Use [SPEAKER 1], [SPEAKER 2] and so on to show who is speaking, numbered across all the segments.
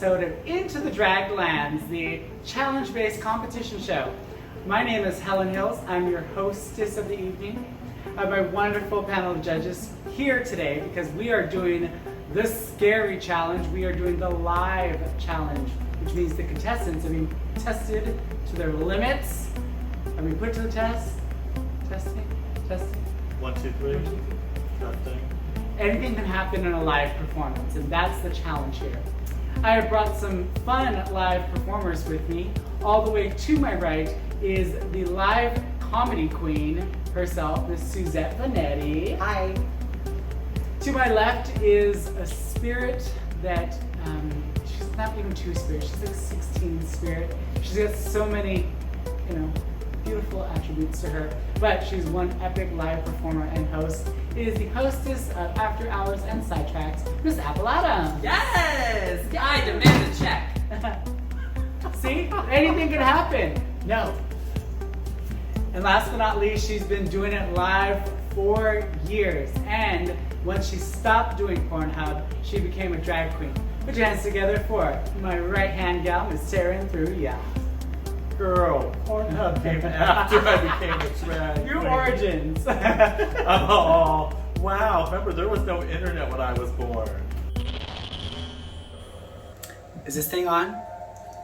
[SPEAKER 1] episode of Into the Draglands, the challenge-based competition show. My name is Helen Hills. I'm your hostess of the evening. I have my wonderful panel of judges here today because we are doing the scary challenge. We are doing the live challenge, which means the contestants are being tested to their limits. Are we put to the test? Testing?
[SPEAKER 2] 1, 2, 3. Testing.
[SPEAKER 1] Anything can happen in a live performance, and that's the challenge here. I have brought some fun live performers with me. All the way to my right is the live comedy queen herself, Miss Suzette Vanetti.
[SPEAKER 3] Hi.
[SPEAKER 1] To my left is a spirit that, she's not even 2 spirits, she's like 16 spirit. She's got so many, beautiful attributes to her, but she's one epic live performer and host. It is the hostess of After Hours and Sidetracks, Miss Apple Adams.
[SPEAKER 3] Yes! I demand a check.
[SPEAKER 1] See? Anything can happen. No. And last but not least, she's been doing it live for years. And once she stopped doing Pornhub, she became a drag queen. Put your hands together for my right-hand gal, Miss Sarah Thru-U.
[SPEAKER 2] Girl, Pornhub came after I became a drag
[SPEAKER 1] Your
[SPEAKER 2] queen.
[SPEAKER 1] origins.
[SPEAKER 2] Oh, wow. Remember, there was no internet when I was born.
[SPEAKER 1] Is this thing on?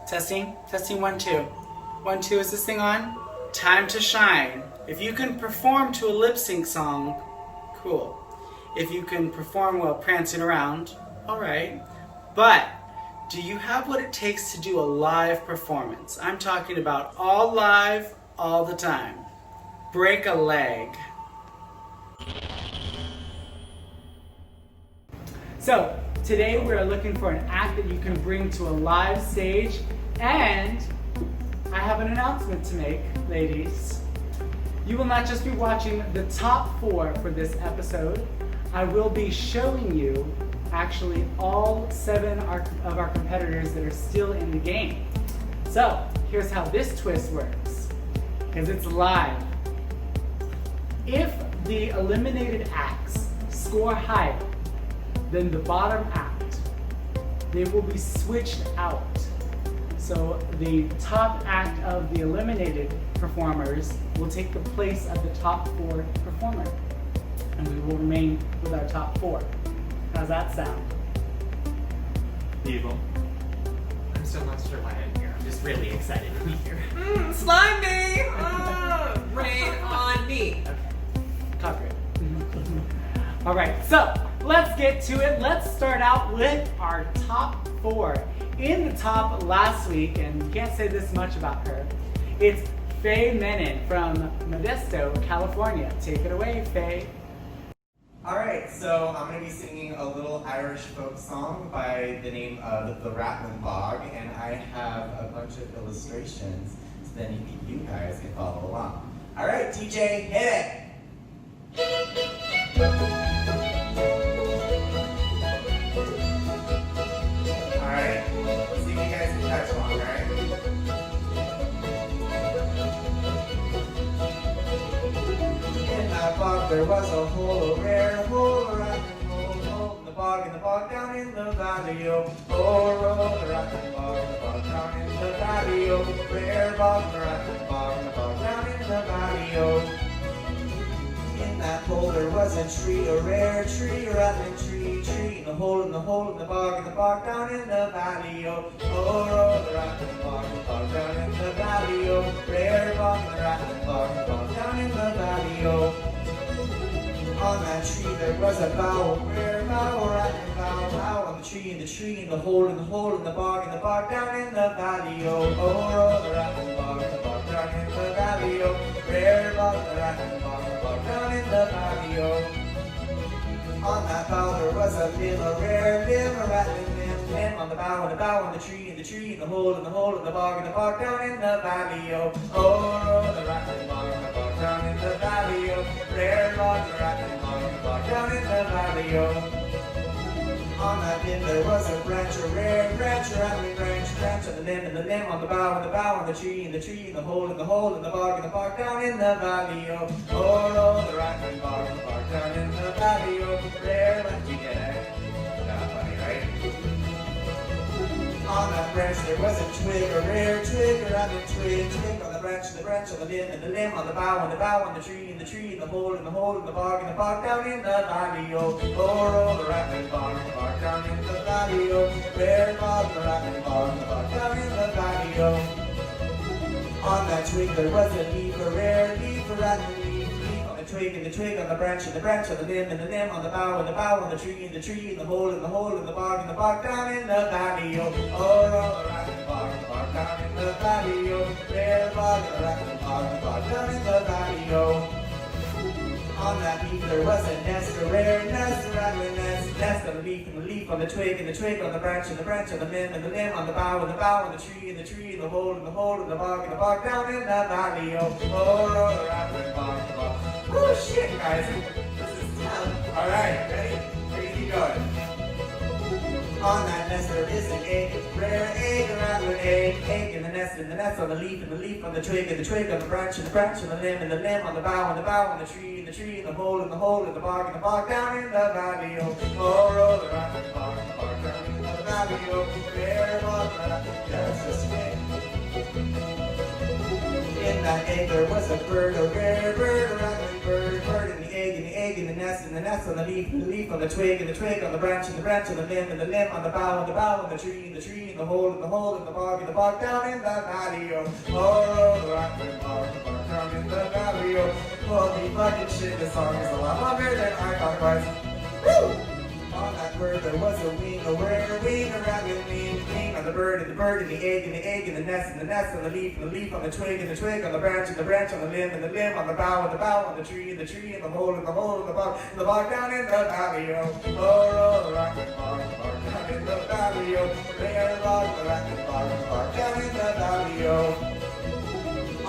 [SPEAKER 1] Testing? Testing 1, 2. 1, 2, is this thing on? Time to shine. If you can perform to a lip sync song, cool. If you can perform while prancing around, alright. But, do you have what it takes to do a live performance? I'm talking about all live, all the time. Break a leg. So, today we're looking for an act that you can bring to a live stage, and I have an announcement to make, ladies. You will not just be watching the top 4 for this episode. I will be showing you actually all 7 of our competitors that are still in the game. So, here's how this twist works, because it's live. If the eliminated acts score higher than the bottom act, they will be switched out. So the top act of the eliminated performers will take the place of the top 4 performer, and we will remain with our top 4. How's that sound?
[SPEAKER 2] Evil.
[SPEAKER 4] I'm still not sure why I'm here. I'm just really excited to be here.
[SPEAKER 3] Slime me! Rain on me.
[SPEAKER 1] Copyright. All right, so let's get to it. Let's start out with our top 4. In the top last week, and you can't say this much about her, it's Faye Menon from Modesto, California. Take it away, Faye.
[SPEAKER 5] Alright, so I'm going to be singing a little Irish folk song by the name of The Rattling Bog, and I have a bunch of illustrations, so then you guys can follow along. Alright, DJ, hit it! Alright, see if you guys can catch along, alright? In that bog there was a hole, a rare hole, a rattling hole in the bog down in the valley, oh, roll the rattling bog down in the valley, oh, rare bog, the rattling bog down in the valley, oh. In that hole there was a tree, a rare tree, a rattling tree, in the hole in the bog down in the valley, oh, roll the rattling bog down in the valley, oh, rare bog, the rattling bog down in the valley, oh. On that tree there was a bough, a rare bough, a rattling bough on the tree, in the hole in the bog down in the valley, oh, roll the rattling bog down in the valley, oh, rare bog, the rattling bog down in the valley, oh. On that bough there was a limb, a rare limb, a rattling limb on the bough, on the tree, in the hole in the bog down in the valley, oh, roll the rattling bog down in the valley, oh, rare bog, the rattling bog down in the valley, oh. On that limb there was a branch, a rare branch, a rattling branch on the limb, on the bough, on the tree, in the hole in the bog down in the valley, oh, roll the rattling bog down in the valley, oh, rare branch. You get it? Not funny, right? On that branch there was a twig, a rare twig, a rabbit twig, twig on the branch, on the limb, and the limb, on the bough, on the tree, in the tree, in the hole, in the bog, down in the valley, oh, roll the rabbit bog, down in the valley, oh, rare bog, the rabbit bog, down in the valley, oh. On that twig there was a leaf, a rare leaf, a rabbit leaf, on the twig, in the twig, on the branch, on the limb, and the limb, on the bough, on the tree, in the hole, in the bog, down in the valley, oh, roll the rabbit bog, down in the valley, oh, rare bog, the rabbit bog, down in the valley, oh. On that leaf there was a nest, a rare nest, a rattling nest on the leaf, and the leaf, on the twig, and the twig, on the branch, on the limb, and the limb, on the bough, on the tree, in the hole, in the bog, down in the valley, oh, roll the rabbit bog. Oh shit, guys, this is tough. All right, ready? We're gonna keep going. On that nest there is an egg, rare egg, a rattling egg in the nest, on the leaf, on the twig, on the branch, on the limb, on the bough, on the tree, in the hole, in the bog, down in the valley, oh, roll the rabbit bog, down in the valley, oh, rare bog, yes, this way. In that egg there was a bird, a rare bird, a rattling bird in the egg, in the nest, on the leaf, on the twig, on the branch, on the limb, on the bough, on the tree, in the hole, in the bog, down in the valley, oh, roll the rabbit bog, down in the valley, oh, holy fucking shit, this song is a lot longer than I thought it was. Woo! On that bird there was a wing, a rare wing, a rattling wing on the bird, in the egg, in the nest, on the leaf, on the twig, on the branch, on the limb, on the bough, on the tree, in the hole, in the bog, down in the valley, oh, roll the rabbit bog, down in the valley, oh, rare bog, the rabbit bog, down in the valley, oh.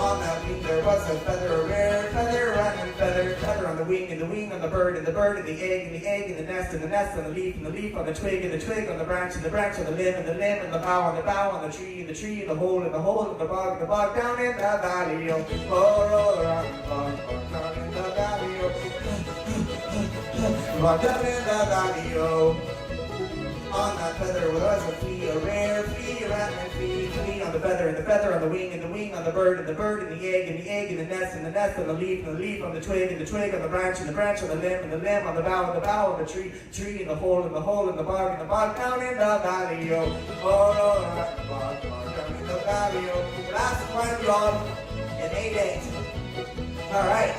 [SPEAKER 5] On that wing there was a feather, a rare feather, rattling feather on the wing, on the bird, in the egg, in the nest, on the leaf, on the twig, on the branch, on the limb, on the bough, on the tree, in the hole, in the bog, down in the valley, oh, roll the rabbit bog, down in the valley, oh, down in the valley, oh. On that feather was a flea, a rare flea, a rattling flea on the feather, on the wing, on the bird, in the egg, in the nest, on the leaf, on the twig, on the branch, on the limb, on the bough, on the tree, in the hole, in the bog, down in the valley, oh, roll the rabbit bog, down in the valley, oh. Last one, y'all, in 8-8. All right.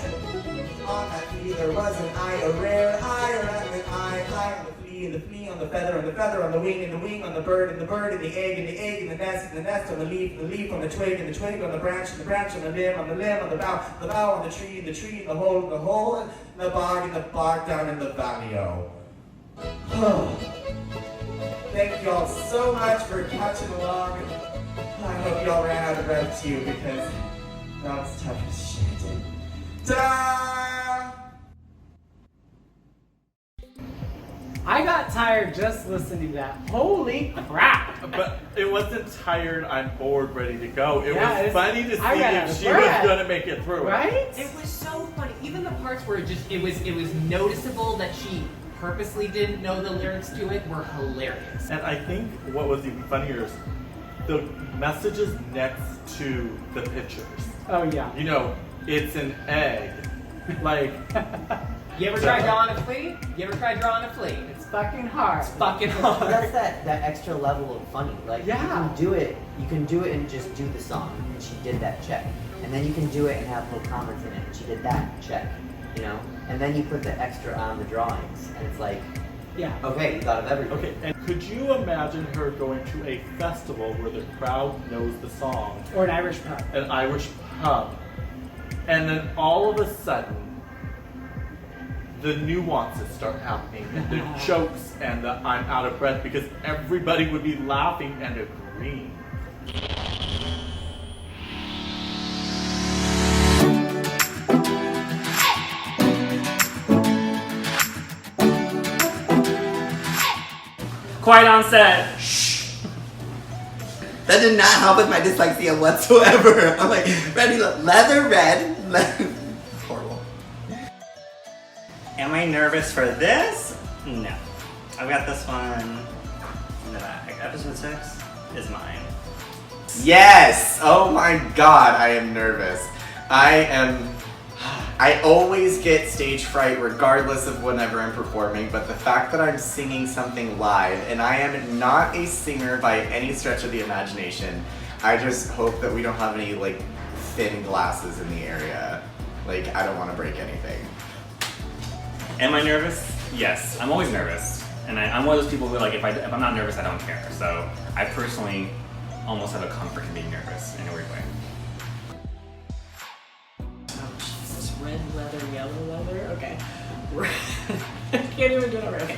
[SPEAKER 5] On that flea there was an eye, a rare eye, a rattling eye on the flea, on the feather, on the wing, on the bird, in the egg, in the nest, on the leaf, on the twig, on the branch, on the limb, on the bough, on the tree, in the hole, in the bog, down in the valley, oh. Thank you all so much for catching along. I hope y'all ran out of breath too, because that was tough as shit. Ta-da!
[SPEAKER 1] I got tired just listening to that. Holy crap!
[SPEAKER 2] But it wasn't tired, I'm bored, ready to go. It
[SPEAKER 1] Yeah,
[SPEAKER 2] was funny to see
[SPEAKER 1] I ran out
[SPEAKER 2] if
[SPEAKER 1] of
[SPEAKER 2] she
[SPEAKER 1] breath.
[SPEAKER 2] was going to make it through.
[SPEAKER 1] Right?
[SPEAKER 3] It was so funny. Even the parts where it was noticeable that she purposely didn't know the lyrics to it were hilarious.
[SPEAKER 2] And I think what was even funnier is the messages next to the pictures.
[SPEAKER 1] Oh yeah.
[SPEAKER 2] You know, it's an egg. Like,
[SPEAKER 3] You ever tried drawing a flea?
[SPEAKER 1] It's fucking hard.
[SPEAKER 3] It's fucking hard.
[SPEAKER 6] That's that extra level of funny. Like
[SPEAKER 1] Yeah.
[SPEAKER 6] you can do it and just do the song, and she did that, check. And then you can do it and have little comments in it, and she did that, check. You know? And then you put the extra on the drawings, and it's like,
[SPEAKER 1] Yeah.
[SPEAKER 6] okay, you thought of everything.
[SPEAKER 2] okay, and could you imagine her going to a festival where the crowd knows the song,
[SPEAKER 1] Or an Irish pub.
[SPEAKER 2] an Irish pub, and then all of a sudden, the nuances start happening, and the jokes, and the I'm out of breath, because everybody would be laughing and agreeing.
[SPEAKER 4] Quiet on set.
[SPEAKER 7] That did not help with my dyslexia whatsoever. I'm like, ready, leather red. It's horrible.
[SPEAKER 8] Am I nervous for this? No. I've got this one in the back. Episode 6. is mine.
[SPEAKER 7] Yes! Oh my god, I am nervous. I always get stage fright regardless of whenever I'm performing, but the fact that I'm singing something live, and I am not a singer by any stretch of the imagination, I just hope that we don't have any like thin glasses in the area. Like, I don't want to break anything.
[SPEAKER 8] Am I nervous? Yes, I'm always nervous. And I'm one of those people who, like, if I'm not nervous, I don't care. So I personally almost have a comfort in being nervous in a weird way.
[SPEAKER 3] Oh, Jesus. Red leather, yellow leather? Okay. I can't even do it already. Okay.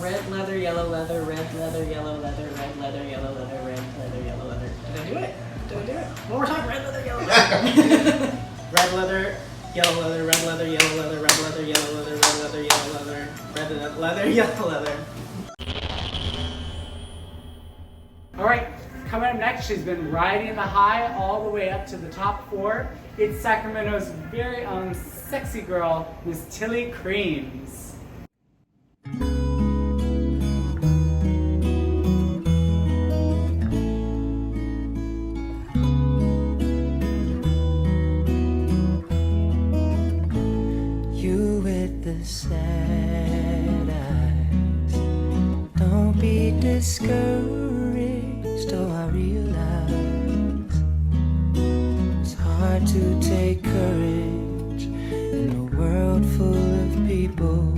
[SPEAKER 3] Red leather, yellow leather, red leather, yellow leather, red leather, yellow leather, red leather, yellow leather. Did I do it? Did I do it? One more time. Red leather, yellow leather. Red leather, yellow leather, red leather, yellow leather, red leather, yellow leather, red leather, yellow leather, red leather, yellow leather.
[SPEAKER 1] All right, coming up next, she's been riding the high all the way up to the top 4. It's Sacramento's very own sexy girl, Miss Tilly Creams.
[SPEAKER 9] You with the sad eyes, don't be discouraged, oh I realize it's hard to take courage in a world full of people.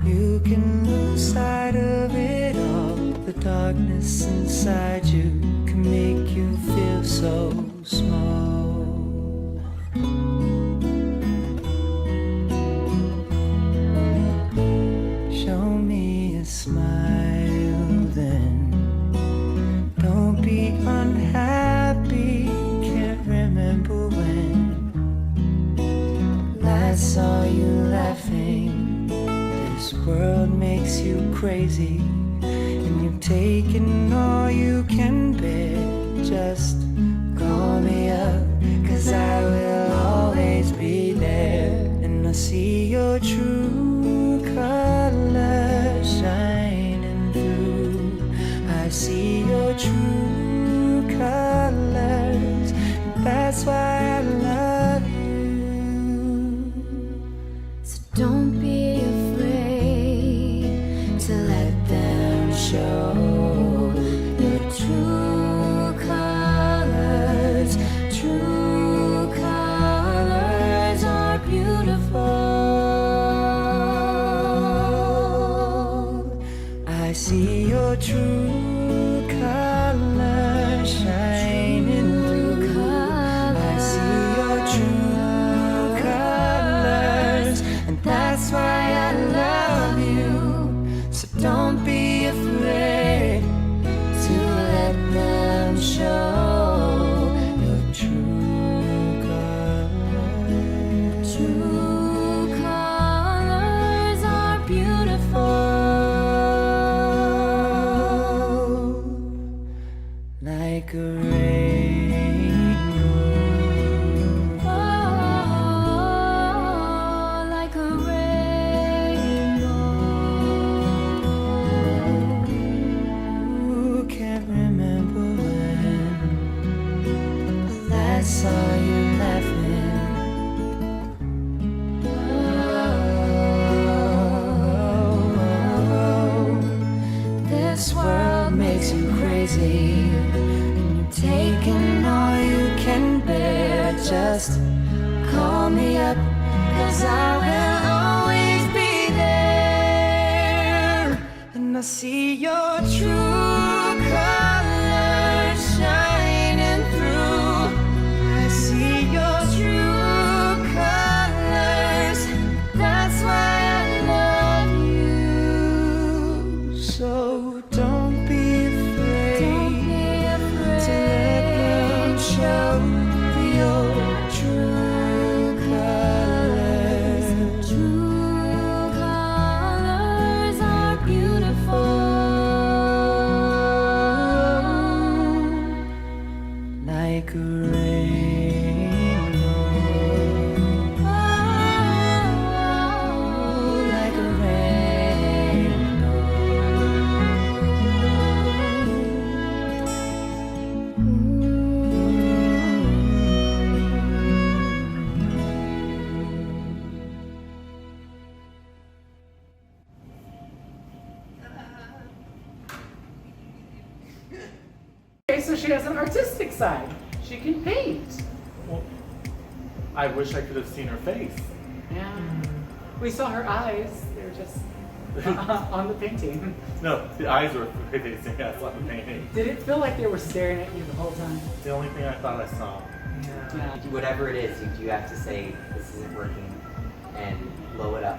[SPEAKER 9] You can lose sight of it all, the darkness inside you can make you feel so small. Show me a smile then, don't be unhappy, can't remember when last saw you laughing. This world makes you crazy, and you've taken all you can bear. Just call me up, 'cause I will always be there. And I see your true colors shining through. I see your true colors, and that's why I love you. So don't be afraid to let them show your true colors. True colors are beautiful. I see your true colors shining through. I see your true colors, and that's why I love you. So don't be afraid to let them show your true colors. True colors are beautiful, like a rainbow. Oh, like a rainbow. Who can't remember when I last saw you laughing? Oh, this world makes you crazy, and you're taking all you can bear. Just call me up, 'cause I will always be there. And I see your true colors shining through. I see your true colors, that's why I love you. So don't be afraid to let them show your true colors. True colors are beautiful, like a rainbow. Oh, like a rainbow.
[SPEAKER 1] Okay, so she has an artistic side. She can paint.
[SPEAKER 2] Well, I wish I could have seen her face.
[SPEAKER 1] Yeah. We saw her eyes. They were just on the painting.
[SPEAKER 2] No, the eyes were facing us on the painting.
[SPEAKER 1] Did it feel like they were staring at you the whole time?
[SPEAKER 2] It's the only thing I thought I saw.
[SPEAKER 1] Yeah.
[SPEAKER 6] Whatever it is, you have to say this isn't working and blow it up.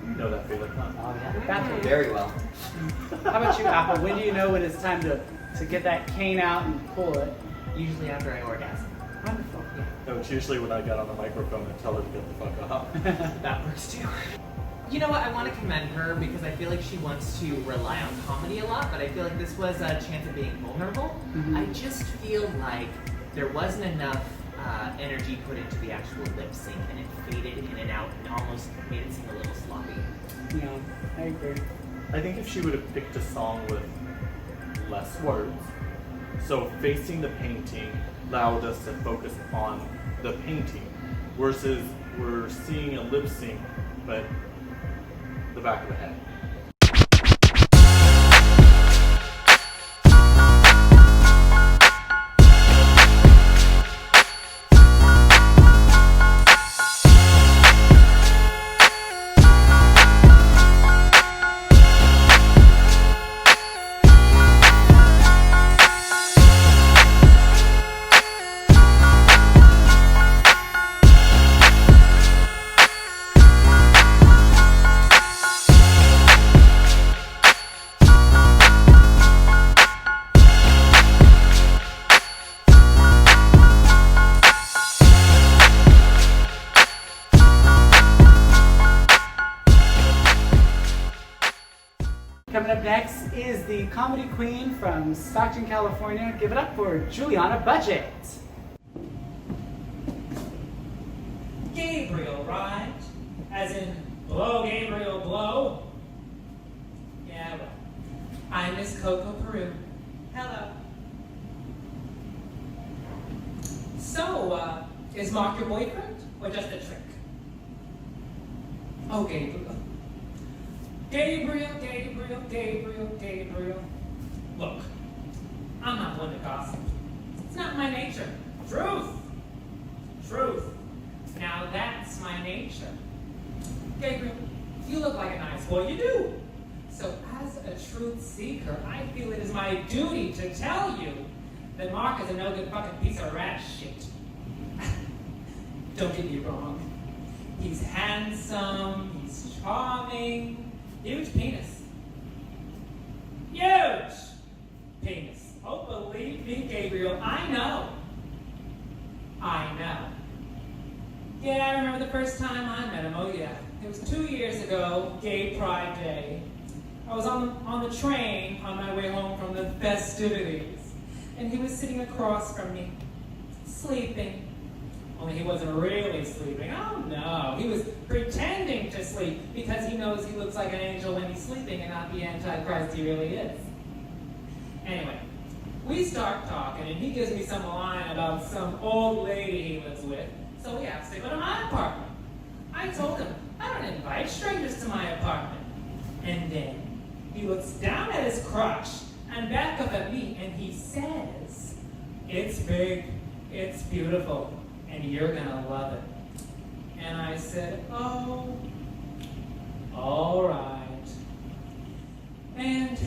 [SPEAKER 2] You know that feeling, huh?
[SPEAKER 6] Oh yeah,
[SPEAKER 1] That's
[SPEAKER 6] very well.
[SPEAKER 1] How about you, Apple? When do you know when it's time to get that cane out and pull it?
[SPEAKER 4] Usually after I orgasm.
[SPEAKER 1] Wonderful.
[SPEAKER 2] No, it's usually when I got on the microphone and tell her to get the fuck up.
[SPEAKER 4] That works too. You know what? I want to commend her because I feel like she wants to rely on comedy a lot, but I feel like this was a chance of being vulnerable.
[SPEAKER 1] Mhm.
[SPEAKER 4] I just feel like there wasn't enough energy put into the actual lip sync, and it faded in and out and almost made it seem a little sloppy.
[SPEAKER 1] Yeah, I agree.
[SPEAKER 2] I think if she would have picked a song with less words, so facing the painting allowed us to focus on the painting, versus we're seeing a lip sync, but the back of the head.
[SPEAKER 1] Coming up next is the comedy queen from Stockton, California. Give it up for Juliana Budget.
[SPEAKER 10] Gabriel, right? As in, blow, Gabriel, blow? Yeah, well, I'm Miss Coco Peru. Hello. So, is Mark your boyfriend, or just a trick? Oh, Gabriel. Gabriel, Gabriel, Gabriel, Gabriel. Look, I'm not one to gossip. It's not my nature. Truth. Truth. Now that's my nature. Gabriel, you look like a nice boy, you do. So as a truth seeker, I feel it is my duty to tell you that Mark is a no-good fucking piece of rat shit. Don't get me wrong. He's handsome, he's charming, huge penis. Huge penis. Oh, believe me, Gabriel, I know. I know. Yeah, I remember the first time I met him. Oh, yeah. It was 2 years ago, Gay Pride Day. I was on the train on my way home from the festivities, and he was sitting across from me, sleeping. Only he wasn't really sleeping. Oh, no. He was pretending to sleep because he knows he looks like an angel when he's sleeping and not the Antichrist he really is. Anyway, we start talking, and he gives me some line about some old lady he lives with, so we asked to go to my apartment. I told him, I don't invite strangers to my apartment. And then he looks down at his crotch and back up at me, and he says, "It's big, it's beautiful, and you're gonna love it." And I said, "Oh, all right." And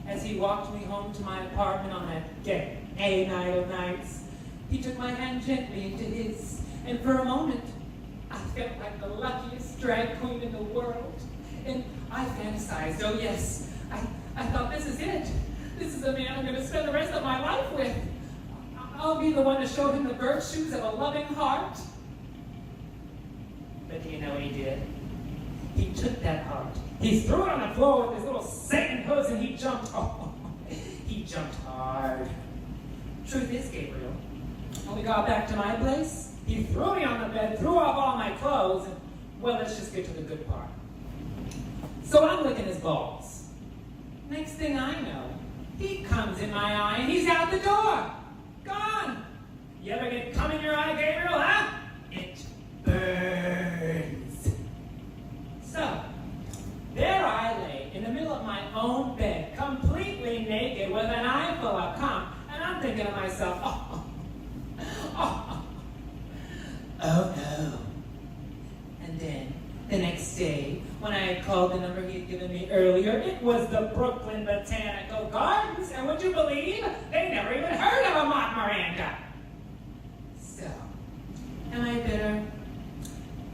[SPEAKER 10] as he walked me home to my apartment on that gay night of nights, he took my hand gently into his, and for a moment, I felt like the luckiest drag queen in the world. And I fantasized, oh yes, I thought this is it. This is the man I'm gonna spend the rest of my life with. I'll be the one to show him the virtues of a loving heart. But do you know what he did? He took that heart, he threw it on the floor with his little Satan hooves, and he jumped. Oh, he jumped hard. Truth is, Gabriel, when we got back to my place, he threw me on the bed, threw off all my clothes, and, well, let's just get to the good part. So I'm licking his balls. Next thing I know, he comes in my eye, and he's out the door. Gone. You ever get cum in your eye, Gabriel, huh? It burns. So, there I lay in the middle of my own bed, completely naked, with an eye full of cum, and I'm called the number he had given me earlier. It was the Brooklyn Botanical Gardens, and would you believe they never even heard of a Mock Miranda? So, am I bitter?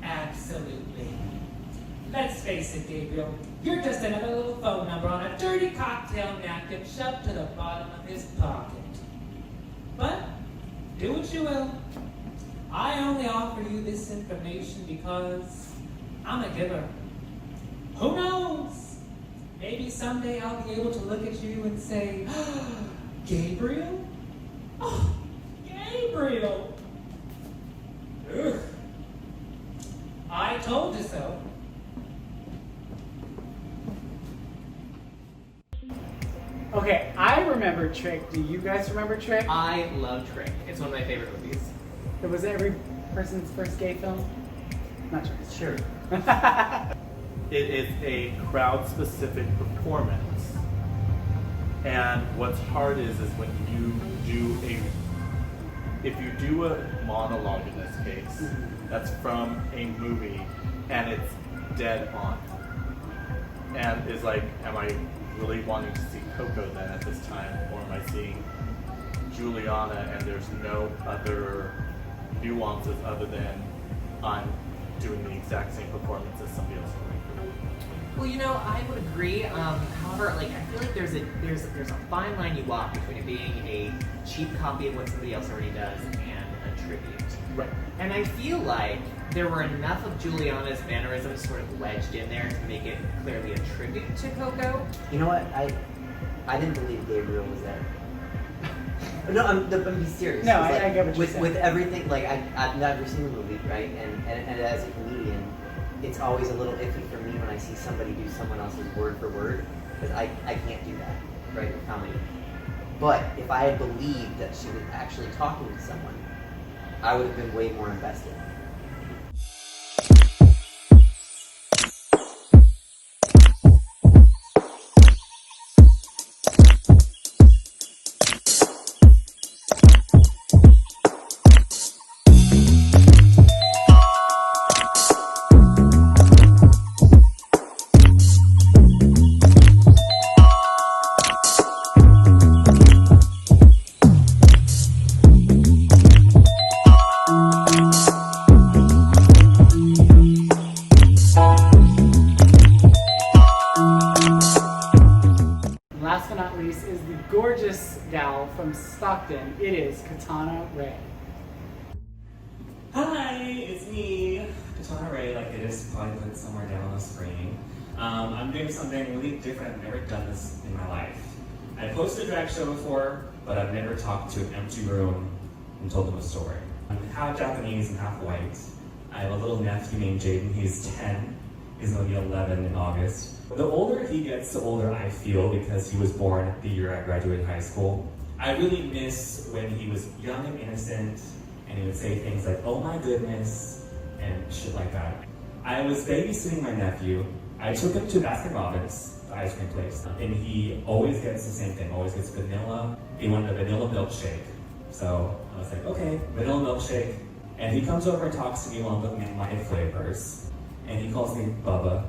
[SPEAKER 10] Absolutely. Let's face it, Gabriel. You're just another little phone number on a dirty cocktail napkin shoved to the bottom of his pocket. But, do what you will. I only offer you this information because I'm a giver. Who knows? Maybe someday I'll be able to look at you and say, Gabriel? Oh, Gabriel! Ugh. I told you so.
[SPEAKER 1] Okay, I remember Trick. Do you guys remember Trick?
[SPEAKER 4] I love Trick. It's one of my favorite movies.
[SPEAKER 1] It was every person's first gay film? Not sure.
[SPEAKER 6] Sure.
[SPEAKER 2] It is a crowd-specific performance. And what's hard is when you if you do a monologue in this case, that's from a movie, and it's dead on. And is like, am I really wanting to see Coco then at this time, or am I seeing Juliana and there's no other nuances other than I'm doing the exact same performance as somebody else doing?
[SPEAKER 4] Well, you know, I would agree. However, like I feel like there's a fine line you walk between it being a cheap copy of what somebody else already does and a tribute.
[SPEAKER 2] Right.
[SPEAKER 4] And I feel like there were enough of Juliana's mannerisms sort of wedged in there to make it clearly a tribute to Coco.
[SPEAKER 6] You know what? I didn't believe Gabriel was there. No, I'm being serious.
[SPEAKER 1] No,
[SPEAKER 6] Like,
[SPEAKER 1] I get what you're saying.
[SPEAKER 6] With everything, like I've never seen the movie, right? And as a comedian, it's always a little iffy for me when I see somebody do someone else's word for word, because I can't do that, right, with comedy. But if I had believed that she was actually talking to someone, I would have been way more invested.
[SPEAKER 1] From Stockton, it is Katana Ray.
[SPEAKER 11] Hi, it's me, Katana Ray, like it is probably put somewhere down on the screen. I'm doing something really different. I've never done this in my life. I've hosted a drag show before, but I've never talked to an empty room and told them a story. I'm half Japanese and half white. I have a little nephew named Jaden. He's 10. He's going to be 11 in August. The older he gets, the older I feel, because he was born the year I graduated high school. I really miss when he was young and innocent, and he would say things like, oh my goodness, and shit like that. I was babysitting my nephew. I took him to Baskin Robbins, the ice cream place, and he always gets the same thing, always gets vanilla. He wanted a vanilla milkshake. So I was like, okay, vanilla milkshake. And he comes over and talks to me while I'm looking at my flavors, and he calls me Bubba.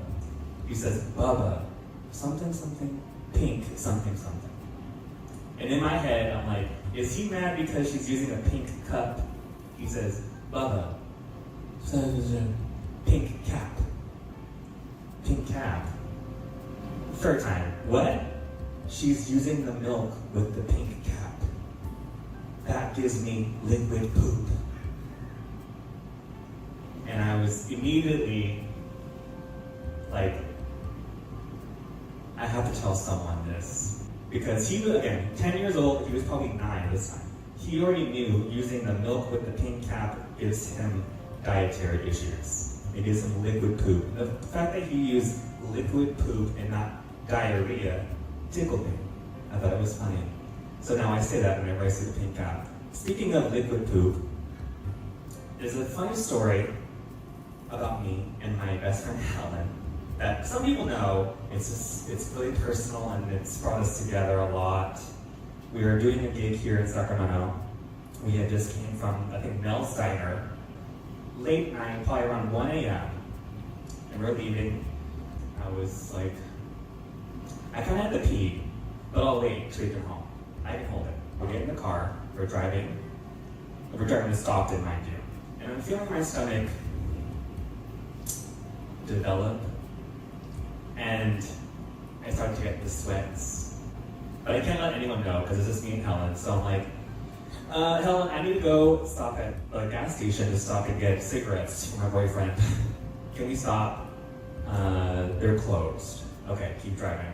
[SPEAKER 11] He says, Bubba, something, something, pink, something, something. And in my head, I'm like, is he mad because she's using a pink cup? He says, Bubba, pink cap. Pink cap. Third time, what? She's using the milk with the pink cap. That gives me liquid poop. And I was immediately like, I have to tell someone this. Because he was, again, 10 years old, he was probably 9 this time. He already knew using the milk with the pink cap gives him dietary issues. It gives him liquid poop. The fact that he used liquid poop and not diarrhea tickled me. I thought it was funny. So now I say that whenever I see the pink cap. Speaking of liquid poop, there's a funny story about me and my best friend Helen that some people know. It's really personal, and it's brought us together a lot. We were doing a gig here in Sacramento. We had just came from, I think, Mel's Diner, late night, probably around 1 a.m. And we're leaving. I was like, I kind of had to pee, but I'll wait till we get home. I can hold it. We get in the car, we're driving to Stockton, mind you. And I'm feeling my stomach develop, and I start to get the sweats. But I can't let anyone know, because it's just me and Helen, so I'm like, Helen, I need to go stop at a gas station to stop and get cigarettes for my boyfriend. Can we stop? They're closed. Okay, keep driving.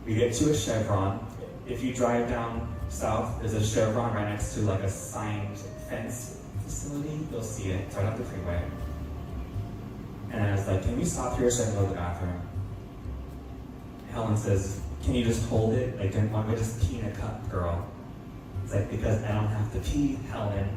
[SPEAKER 11] We get to a Chevron. If you drive down south, there's a Chevron right next to like a signed fence facility. You'll see it. It's right up the freeway. And I was like, can we stop here so I can go to the bathroom? Helen says, can you just hold it? Like, don't want me to just pee in a cup, girl? It's like, because I don't have to pee, Helen.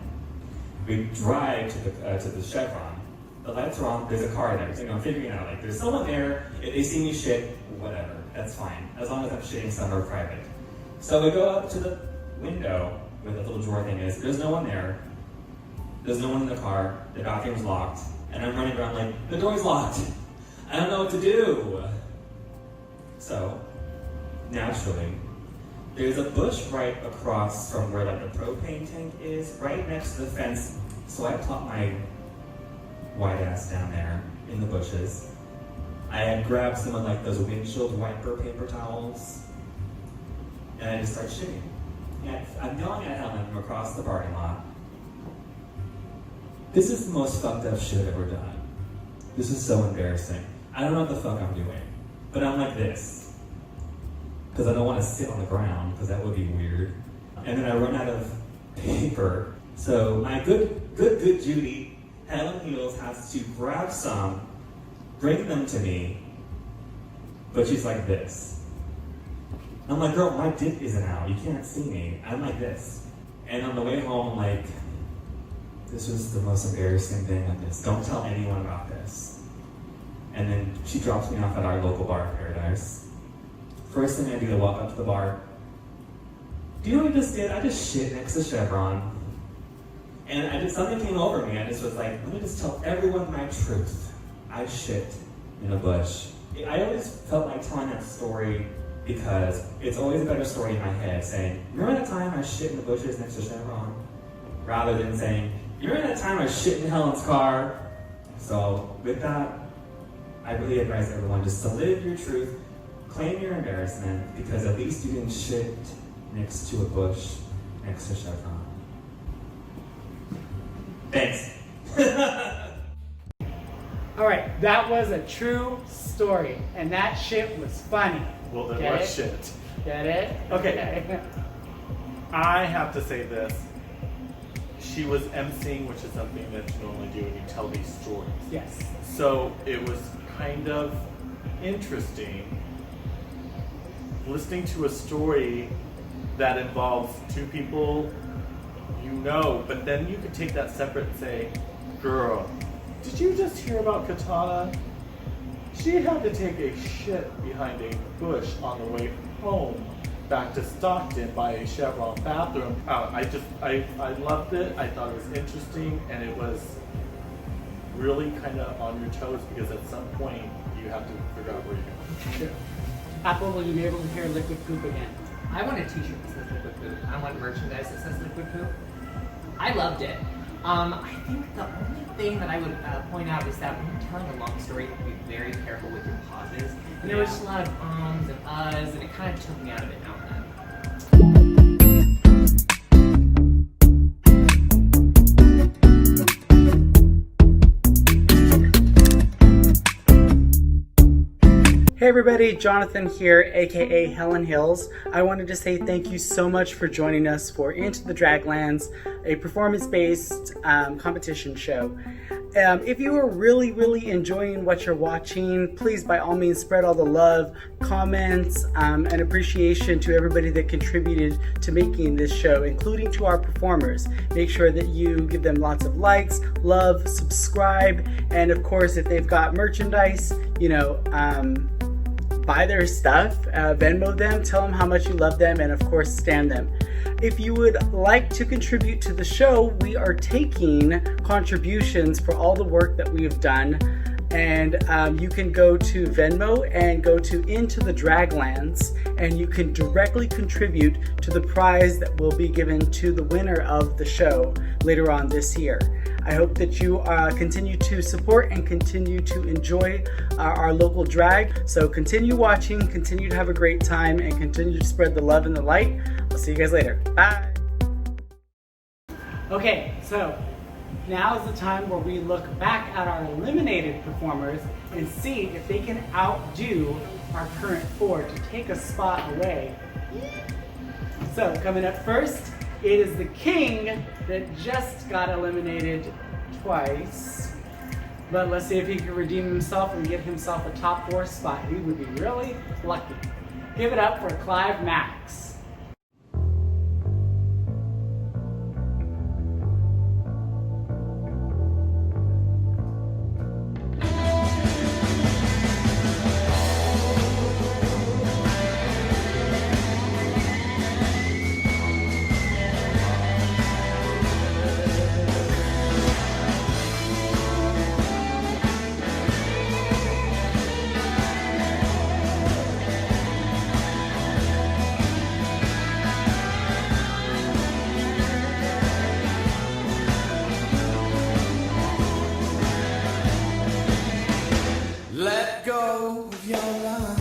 [SPEAKER 11] We drive to the Chevron. The lights are on, there's a car there. So, I'm figuring out, like, there's someone there. If they see me shit, whatever. That's fine. As long as I'm shitting somewhere private. So we go up to the window where the little drawer thing is. There's no one there. There's no one in the car. The bathroom's locked. And I'm running around like, the door's locked. I don't know what to do. So, naturally, there's a bush right across from where like the propane tank is, right next to the fence. So I plop my white ass down there in the bushes. I had grabbed some of like those windshield wiper paper towels, and I just start shitting. And I'm yelling at Helen from across the parking lot. This is the most fucked up shit I've ever done. This is so embarrassing. I don't know what the fuck I'm doing, but I'm like this. Because I don't want to sit on the ground, because that would be weird. And then I run out of paper. So my good Judy, Helen Heels, has to grab some, bring them to me, but she's like this. I'm like, girl, my dick isn't out. You can't see me. I'm like this. And on the way home, I'm like, this was the most embarrassing thing of this. Don't tell anyone about this. And then she drops me off at our local bar, Paradise. First thing I do, I walk up to the bar. Do you know what I just did? I just shit next to Chevron. And something came over me. I just was like, let me just tell everyone my truth. I shit in a bush. I always felt like telling that story because it's always a better story in my head saying, remember that time I shit in the bushes next to Chevron? Rather than saying, you remember that time I shit in Helen's car? So with that, I really advise everyone just to live your truth, claim your embarrassment, because at least you didn't shit next to a bush next to Chevron. Thanks.
[SPEAKER 1] All right, that was a true story, and that shit was funny.
[SPEAKER 2] Well, then
[SPEAKER 1] Get
[SPEAKER 2] what
[SPEAKER 1] it?
[SPEAKER 2] shit?
[SPEAKER 1] Get it?
[SPEAKER 2] Okay. I have to say this. She was emceeing, which is something that you normally do when you tell these stories.
[SPEAKER 1] Yes.
[SPEAKER 2] So it was kind of interesting listening to a story that involves two people you know, but then you could take that separate and say, girl, did you just hear about Katana? She had to take a shit behind a bush on the way home back to Stockton by a Chevron bathroom. I loved it. I thought it was interesting, and it was really kind of on your toes because at some point you have to figure out where you're going.
[SPEAKER 1] Sure. Apple, will you be able to hear liquid poop again?
[SPEAKER 4] I want a t-shirt that says liquid poop. I want merchandise that says liquid poop. I loved it. I think the only thing that I would point out is that when you're telling a long story, you have to be very careful with your pauses. And there was just a lot of ums and uhs, and it kind of took me out of it now and then.
[SPEAKER 1] Hey everybody, Jonathan here, aka Helen Hills. I wanted to say thank you so much for joining us for Into the Draglands, a performance-based competition show. If you are really enjoying what you're watching, please by all means spread all the love, comments, and appreciation to everybody that contributed to making this show, including to our performers. Make sure that you give them lots of likes, love, subscribe, and of course if they've got merchandise, buy their stuff, Venmo them, tell them how much you love them, and of course stand them. If you would like to contribute to the show, we are taking contributions for all the work that we have done, And you can go to Venmo and go to Into the Draglands, and you can directly contribute to the prize that will be given to the winner of the show later on this year. I hope that you continue to support and continue to enjoy our local drag. So continue watching, continue to have a great time, and continue to spread the love and the light. I'll see you guys later. Bye. Okay, so now is the time where we look back at our eliminated performers and see if they can outdo our current 4 to take a spot away. So coming up first, it is the king that just got eliminated twice. But let's see if he can redeem himself and get himself a top 4 spot. He would be really lucky. Give it up for Clive Max.
[SPEAKER 9] Let go of your line.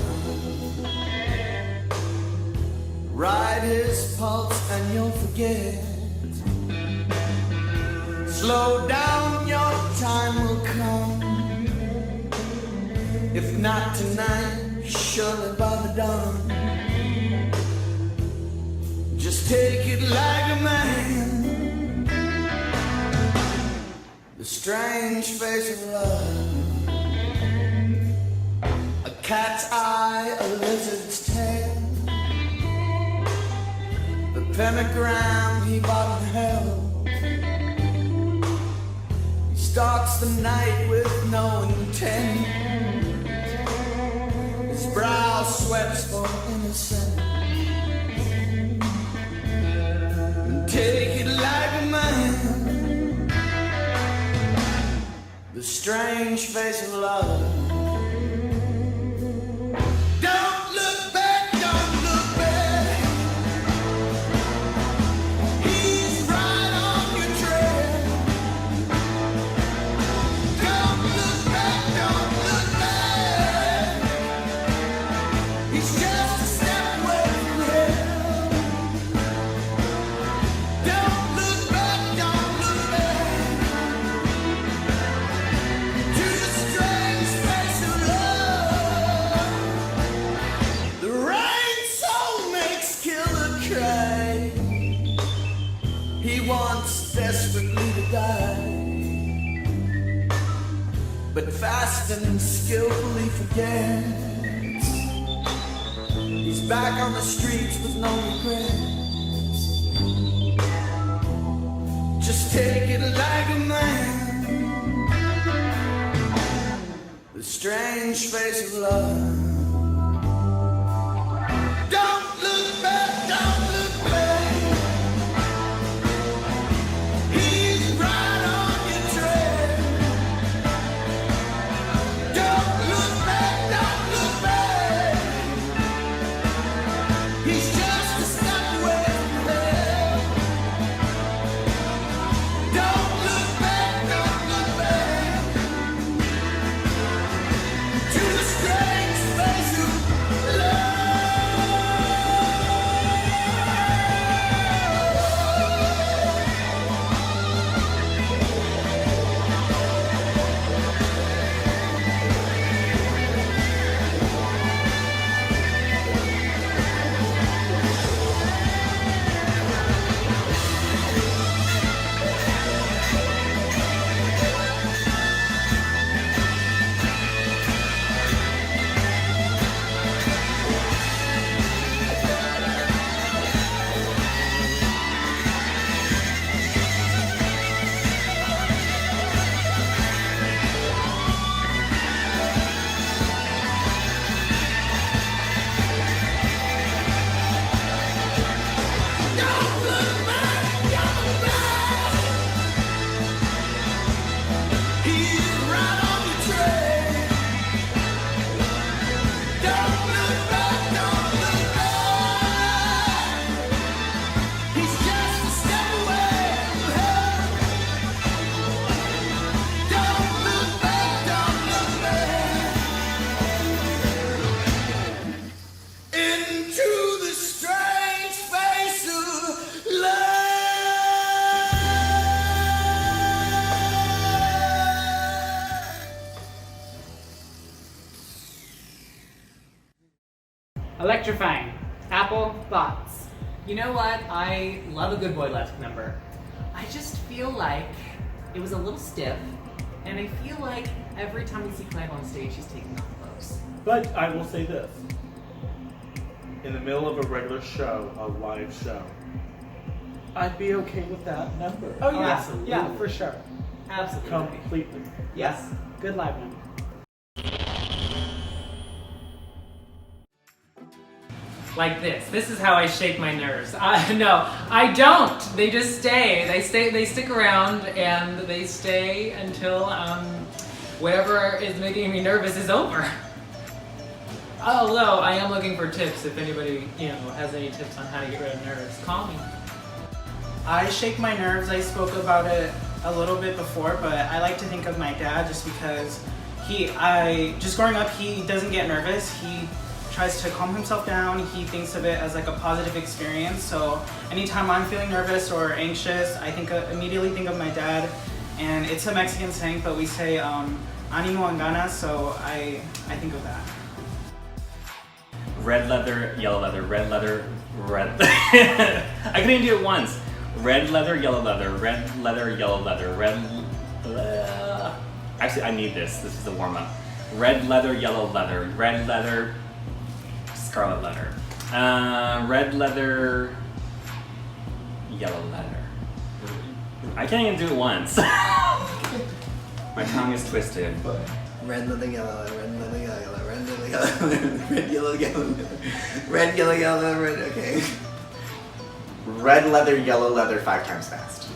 [SPEAKER 9] Ride his pulse and you'll forget. Slow down, your time will come. If not tonight, surely by the dawn. Just take it like a man. The strange face of love. A cat's eye, a lizard's tail. The pentagram he bought in hell. He stalks the night with no intent. His brow sweats for innocence. And take it like a man. The strange face of love. Desperately to die, but fast and skillfully forgets. He's back on the streets with no regrets. Just take it like a man. The strange face of love. Don't look back, don't look back. Strange
[SPEAKER 1] Electrifying. Apple, thoughts?
[SPEAKER 4] You know what? I love a good boy left number. I just feel like it was a little stiff, and I feel like every time we see Clive on stage, he's taking off clothes.
[SPEAKER 2] But I will say this. In the middle of a regular show, a live show, I'd be okay with that number.
[SPEAKER 1] Oh, yeah.
[SPEAKER 4] Absolutely.
[SPEAKER 1] Yeah, for sure.
[SPEAKER 4] Absolutely.
[SPEAKER 2] Completely.
[SPEAKER 1] Yes. Good live number.
[SPEAKER 10] Like this. This is how I shake my nerves. No, I don't. They just stay. They stick around and they stay until whatever is making me nervous is over. Although I am looking for tips if anybody, has any tips on how to get rid of nerves. Call me.
[SPEAKER 12] I shake my nerves. I spoke about it a little bit before, but I like to think of my dad just because just growing up, he doesn't get nervous. He tries to calm himself down. He thinks of it as like a positive experience. So anytime I'm feeling nervous or anxious, I immediately think of my dad. And it's a Mexican saying, but we say animo and ganas, so I think of that.
[SPEAKER 8] Red leather, yellow leather, red leather, red. I couldn't even do it once. Red leather, yellow leather, red leather, yellow leather, red. Actually, I need this. This is the warm up. Red leather, yellow leather, red leather, scarlet leather, red leather, yellow leather. I can't even do it once. My tongue is twisted.
[SPEAKER 6] Red leather, yellow, red leather, yellow, red leather, yellow, red yellow, yellow, red yellow, yellow, red. Okay.
[SPEAKER 7] Red leather, yellow leather, 5 times fast.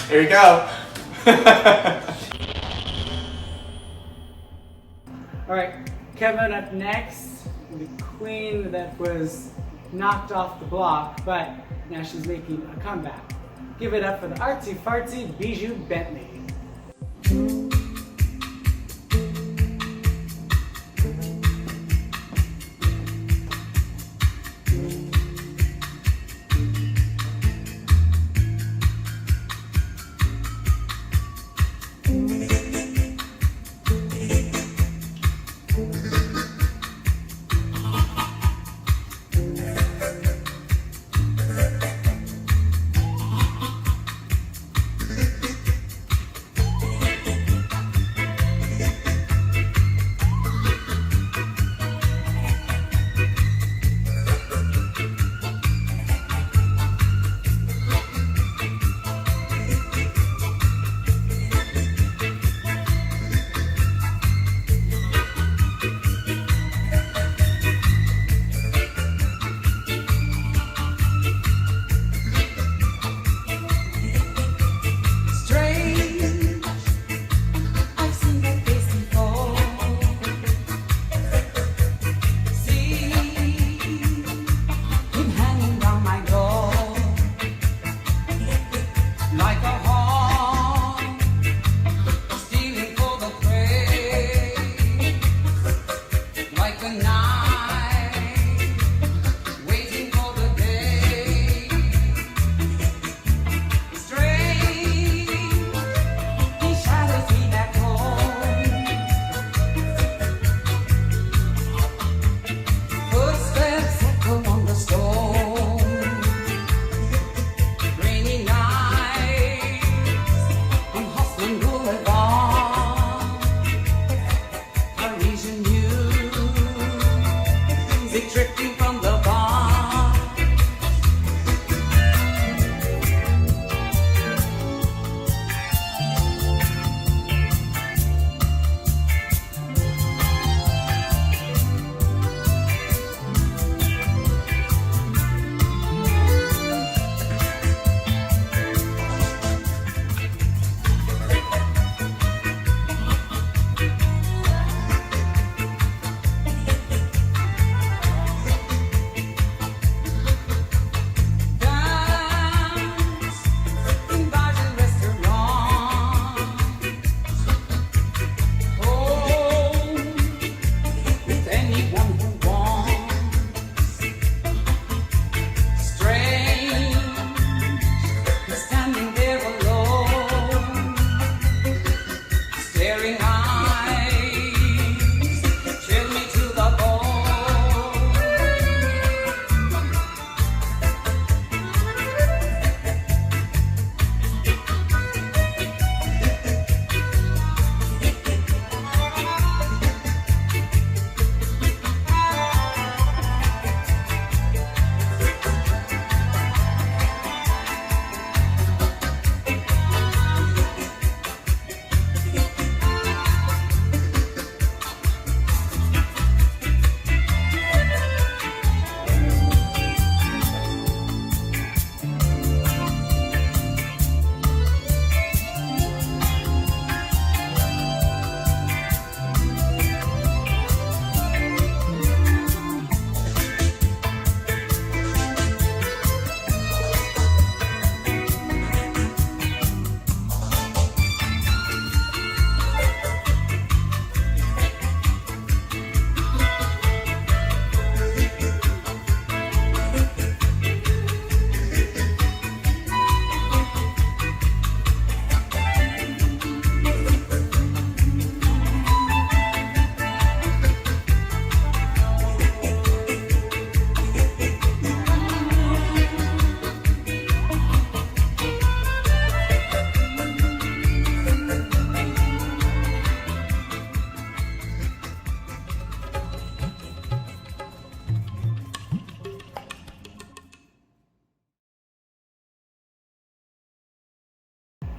[SPEAKER 7] There you go.
[SPEAKER 1] All right, Kevin up next. The queen that was knocked off the block, but now she's making a comeback. Give it up for the artsy fartsy Bijou Bentley.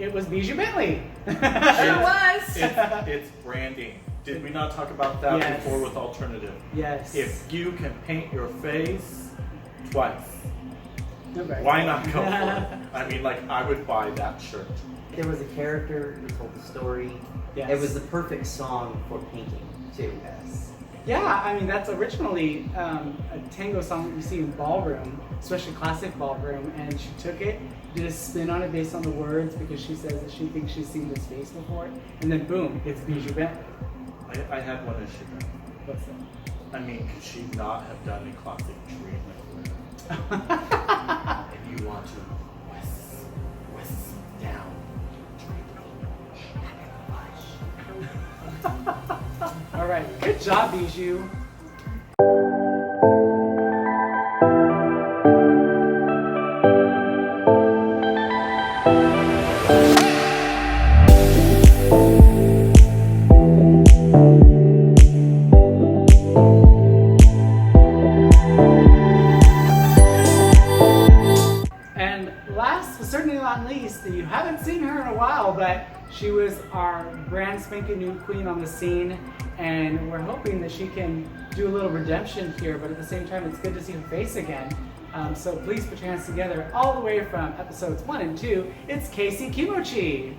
[SPEAKER 1] it was Bijou Bentley.
[SPEAKER 3] Sure was.
[SPEAKER 2] It's branding. Did we not talk about that
[SPEAKER 1] Yes.
[SPEAKER 2] before with alternative?
[SPEAKER 1] Yes.
[SPEAKER 2] If you can paint your face twice,
[SPEAKER 1] Right.
[SPEAKER 2] why not go for it? I mean, like, I would buy that shirt.
[SPEAKER 6] There was a character who told the story.
[SPEAKER 1] Yes.
[SPEAKER 6] It was the perfect song for painting, too. Yes.
[SPEAKER 1] Yeah, I mean, that's originally a tango song that you see in ballroom, especially classic ballroom, and she took it, did a spin on it based on the words because she says that she thinks she's seen this face before, and then boom, it's Bijou Bentley.
[SPEAKER 2] I had one issue though.
[SPEAKER 1] What's that?
[SPEAKER 2] I mean, could she not have done a classic dream like if you want to whisk down,
[SPEAKER 1] All right, good job, Bijou. And last but certainly not least, you haven't seen her in a while, but she was our brand spanking new queen on the scene, and we're hoping that she can do a little redemption here, but at the same time, it's good to see her face again. So please put your hands together all the way from episodes 1 and 2. It's Kaesy Kimochi.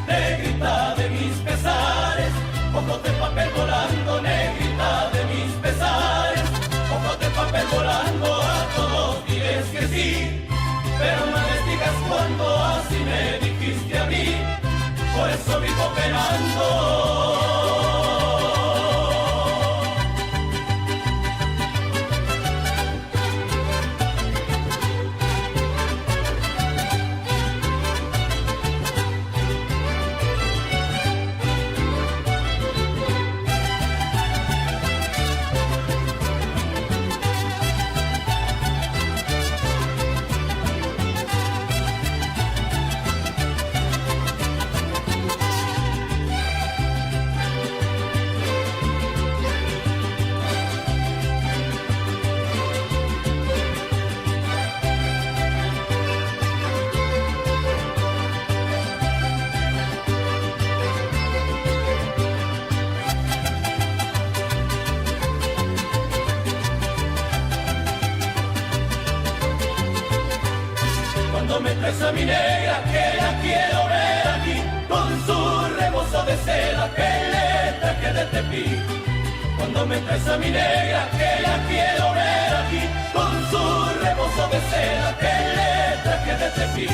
[SPEAKER 13] Negrita de mis pesares, ojos de papel volando, negrita de mis pesares, ojos de papel volando, a todos diles que sí, pero no les digas cuando así me dijiste a mí, por eso vivo penando. Cuando me traes a mi negra, que la quiero ver aquí, con su rebozo de seda que le traje de Tepic. Cuando me traes a mi negra, que la quiero ver aquí, con su rebozo de seda que le traje de Tepic.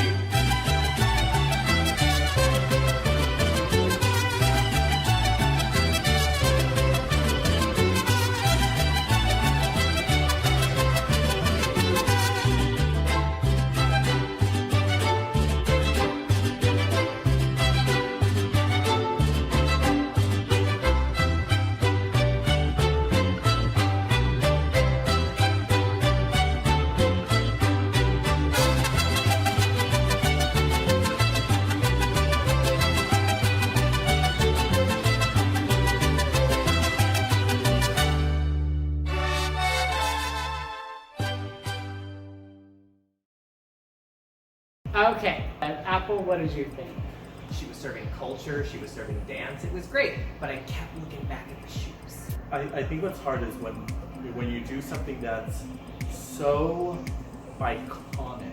[SPEAKER 1] Okay, Apple, what did you think?
[SPEAKER 4] She was serving culture, she was serving dance. It was great, but I kept looking back at the shoes.
[SPEAKER 2] I think what's hard is when you do something that's so iconic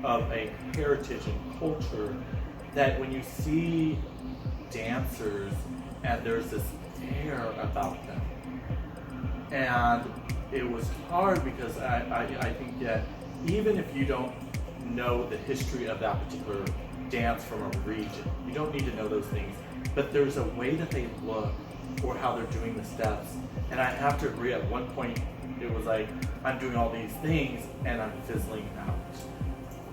[SPEAKER 2] of a heritage and culture that when you see dancers and there's this air about them, and it was hard because I think that even if you don't know the history of that particular dance from a region. You don't need to know those things. But there's a way that they look or how they're doing the steps. And I have to agree, at one point, it was like, I'm doing all these things and I'm fizzling out.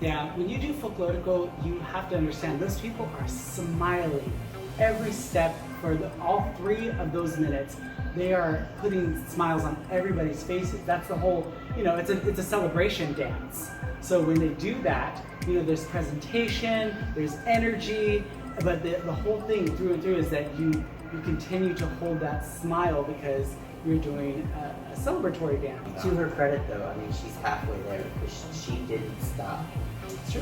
[SPEAKER 1] Yeah, when you do folklorico, you have to understand those people are smiling every step for all 3 of those minutes. They are putting smiles on everybody's faces. That's the whole, it's a celebration dance. So when they do that, there's presentation, there's energy, but the whole thing through and through is that you continue to hold that smile because you're doing a celebratory dance.
[SPEAKER 6] To her credit, though, I mean, she's halfway there because she didn't stop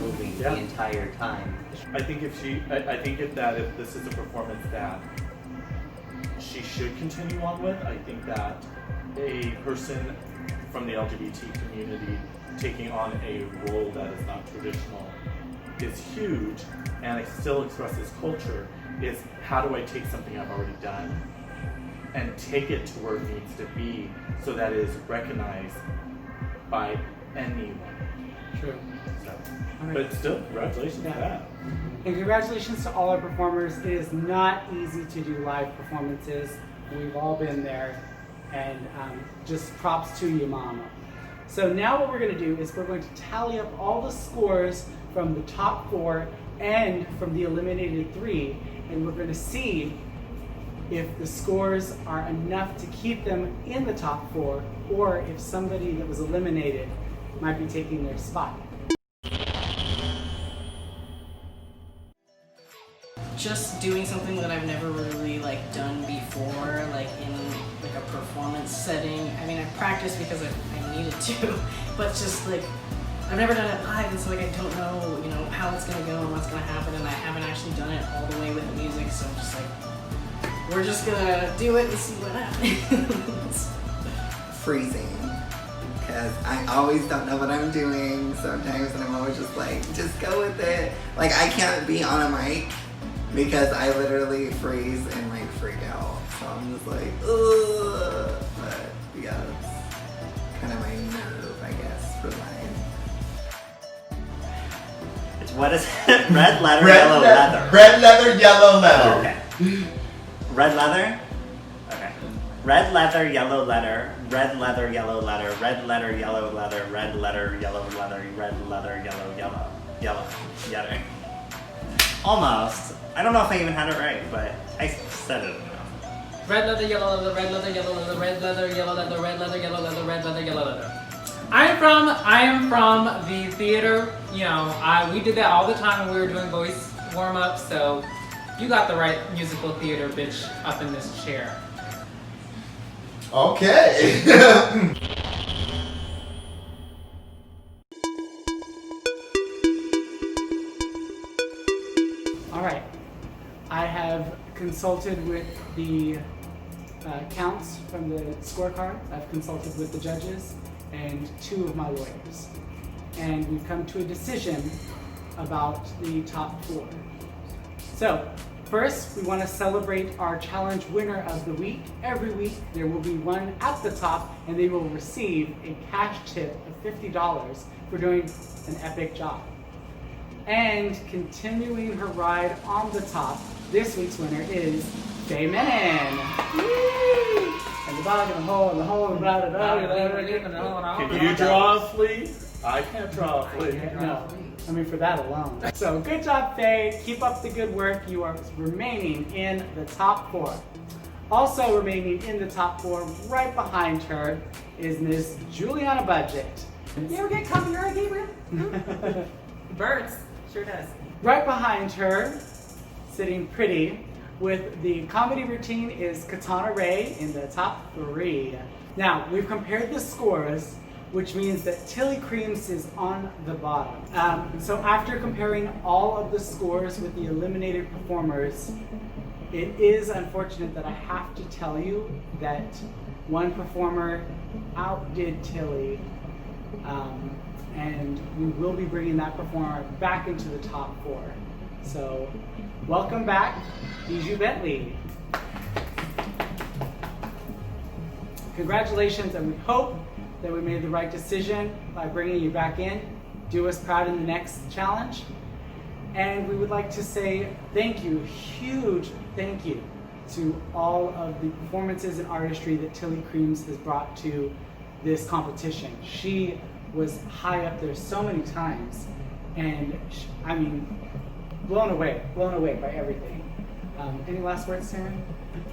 [SPEAKER 6] moving the entire time.
[SPEAKER 2] I think if this is a performance that she should continue on with, I think that a person from the LGBT community taking on a role that is not traditional is huge, and it still expresses culture. Is how do I take something I've already done and take it to where it needs to be so that it is recognized by anyone.
[SPEAKER 1] True.
[SPEAKER 2] So,
[SPEAKER 1] right.
[SPEAKER 2] But still, congratulations to that.
[SPEAKER 1] And congratulations to all our performers. It is not easy to do live performances. We've all been there, and just props to you, mama. So now what we're going to do is we're going to tally up all the scores from the top 4 and from the eliminated 3, and we're going to see if the scores are enough to keep them in the top 4, or if somebody that was eliminated might be taking their spot.
[SPEAKER 3] Just doing something that I've never really done before, in a performance setting. I mean, I practiced because I needed to, but just I've never done it live, and so I don't know, how it's gonna go and what's gonna happen, and I haven't actually done it all the way with the music, so I'm just we're just gonna do it and see what happens.
[SPEAKER 14] Freezing, because I always don't know what I'm doing sometimes, and I'm always just go with it. I can't be on a mic because I literally freeze and freak out. So I'm just ugh. But yeah, it's kind of my nerve, I guess, for mine.
[SPEAKER 8] It's what is it? Red leather, yellow leather.
[SPEAKER 7] Red leather, yellow leather.
[SPEAKER 8] Oh, okay. Red leather? Okay. Red leather, yellow leather, red leather, yellow leather, red leather, yellow leather, red leather, yellow leather, red leather, yellow. Almost. I don't know if I even had it right, but I said it enough.
[SPEAKER 10] Red leather, yellow leather, red leather, yellow leather, red leather, yellow leather, red leather, yellow leather, red leather, yellow leather. I am from the theater. We did that all the time when we were doing voice warm-ups, so you got the right musical theater bitch up in this chair.
[SPEAKER 7] Okay.
[SPEAKER 1] All right. I have consulted with the counts from the scorecard. I've consulted with the judges and 2 of my lawyers. And we've come to a decision about the top 4. So, first, we want to celebrate our challenge winner of the week. Every week, there will be one at the top, and they will receive a cash tip of $50 for doing an epic job. And continuing her ride on the top, this week's winner is Faye Menon. Woo! And the bog and the hole and the hole and blah, blah, blah, blah, blah.
[SPEAKER 2] Can you draw a flea? I can't draw a flea.
[SPEAKER 1] No. I mean, for that alone. So good job, Faye. Keep up the good work. You are remaining in the top 4. Also remaining in the top 4, right behind her, is Miss Juliana Budget.
[SPEAKER 4] You ever get copyright, Gabriel? Birds. Sure does.
[SPEAKER 1] Right behind her, sitting pretty, with the comedy routine is Katana Ray in the top 3. Now, we've compared the scores, which means that Tilly Creams is on the bottom. So after comparing all of the scores with the eliminated performers, it is unfortunate that I have to tell you that one performer outdid Tilly, and we will be bringing that performer back into the top 4. So, welcome back, Bijou Bentley. Congratulations, and we hope that we made the right decision by bringing you back in. Do us proud in the next challenge. And we would like to say thank you, huge thank you, to all of the performances and artistry that Tilly Creams has brought to this competition. She was high up there so many times, and I mean, blown away by everything. Any last words, Taryn?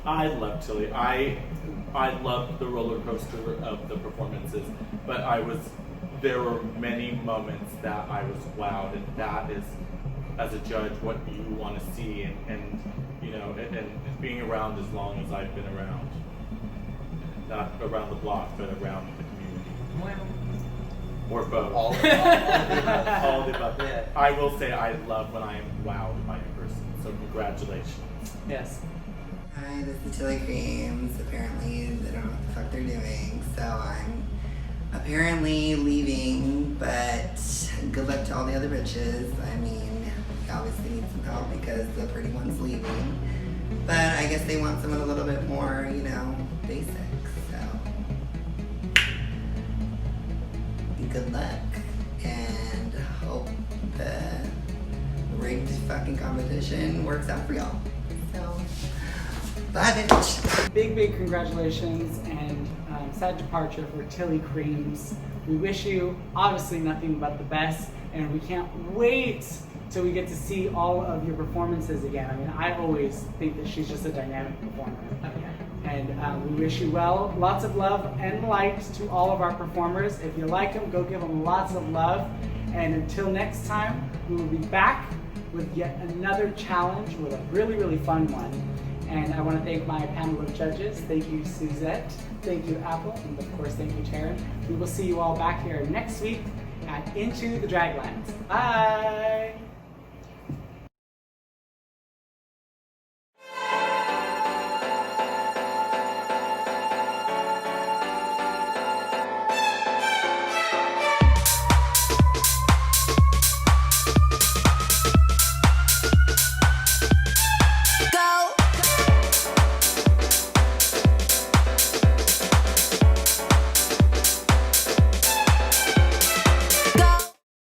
[SPEAKER 2] I love Tilly. I loved the roller coaster of the performances, but there were many moments that I was wowed, and that is, as a judge, what you want to see, and you know, and being around as long as I've been around, not around the block, but around the community. Or both. All of the above.
[SPEAKER 6] Yeah.
[SPEAKER 2] I will say I love when I am wowed by a person. So congratulations.
[SPEAKER 1] Yes.
[SPEAKER 14] Hi, this is Tilly Creams. Apparently, they don't know what the fuck they're doing, so I'm apparently leaving, but good luck to all the other bitches. I mean, we obviously need some help because the pretty one's leaving, but I guess they want someone a little bit more, you know, basic, so good luck, and hope the rigged fucking competition works out for y'all. So, bye, bitch.
[SPEAKER 1] Big congratulations and sad departure for Tilly Creams. We wish you obviously nothing but the best, and we can't wait till we get to see all of your performances again. I mean, I always think that she's just a dynamic performer. And we wish you well. Lots of love and light to all of our performers. If you like them, go give them lots of love. And until next time, we will be back with yet another challenge with a really fun one. And I want to thank my panel of judges. Thank you, Suzette. Thank you, Apple. And of course, thank you, Taryn. We will see you all back here next week at Into the Draglands. Bye!